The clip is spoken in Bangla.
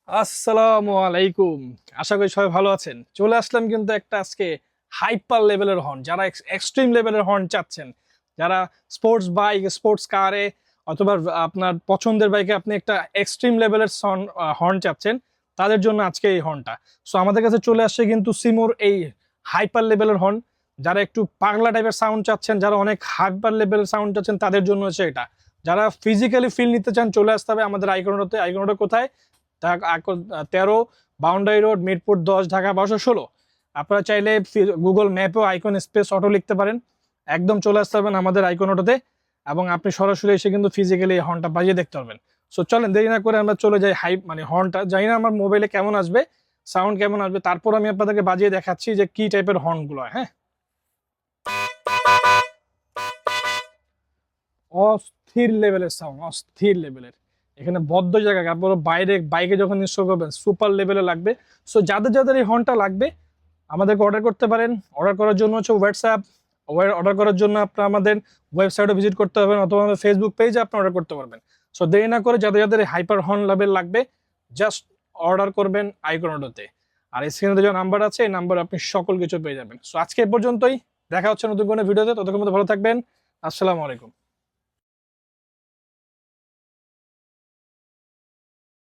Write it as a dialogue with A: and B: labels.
A: আসসালামু আলাইকুম। আশা করি সবাই ভালো আছেন। চলে আসলাম কিন্তু একটা আজকে হাইপার লেভেলের হর্ন, যারা এক্সট্রিম লেভেলের হর্ন চাচ্ছেন, যারা স্পোর্টস বাইক, স্পোর্টস কারে অথবা আপনার পছন্দের বাইকে আপনি একটা এক্সট্রিম লেভেলের হর্ন চাচ্ছেন, তাদের জন্য আজকে এই হর্নটা। সো আমাদের কাছে চলে আসছে কিন্তু সিমোর এই হাইপার লেভেলের হর্ন। যারা একটু পাগলা টাইপের সাউন্ড চাচ্ছেন, যারা অনেক হাইপার লেভেলের সাউন্ড চাচ্ছেন, তাদের জন্য হচ্ছে এটা। যারা ফিজিক্যালি ফিল নিতে চান, চলে আসতে হবে আমাদের আইকনটাতে। আইকনটা কোথায়? 13 বাউন্ডারি রোড, মিরপুর 10, ঢাকা 1216। আপনারা চাইলে গুগল ম্যাপেও আইকন স্পেস অটো লিখতে পারেন, একদম চলে আসতে পারবেন আমাদের আইকন অটোতে, এবং আপনি সরাসরি এসে কিন্তু ফিজিক্যালি এই হর্নটা বাজিয়ে দেখতে পারবেন। সো চলেন দেরি না করে আমরা চলে যাই হর্নটা। জানি না আমার মোবাইলে কেমন আসবে, সাউন্ড কেমন আসবে, তারপর আমি আপনাদেরকে বাজিয়ে দেখাচ্ছি যে কি টাইপের হর্নগুলো। হ্যাঁ, অস্থির লেভেলের সাউন্ড, অস্থির লেভেলের। এখানে বদ্ধ জায়গা, তারপর বাইরে বাইকে যখন ইনস্টল করবেন সুপার লেভেলে লাগবে। সো যাদের যাদের এই হর্নটা লাগবে আমাদেরকে অর্ডার করতে পারেন। অর্ডার করার জন্য হচ্ছে হোয়াটসঅ্যাপ, অর্ডার করার জন্য আপনার আমাদের ওয়েবসাইটে ভিজিট করতে পারবেন, অথবা আমাদের ফেসবুক পেজে আপনি অর্ডার করতে পারবেন। সো দেরি না করে যাদের যাদের হাইপার হর্ন লেভেল লাগবে, জাস্ট অর্ডার করবেন আইকনোডোতে। আর স্ক্রিনে যে নাম্বার আছে, এই নাম্বার আপনি সকল কিছু পেয়ে যাবেন। সো আজকে এ পর্যন্তই, দেখা হচ্ছে নতুন কোনো ভিডিওতে। ততক্ষণ মধ্যে ভালো থাকবেন। আসসালামু আলাইকুম।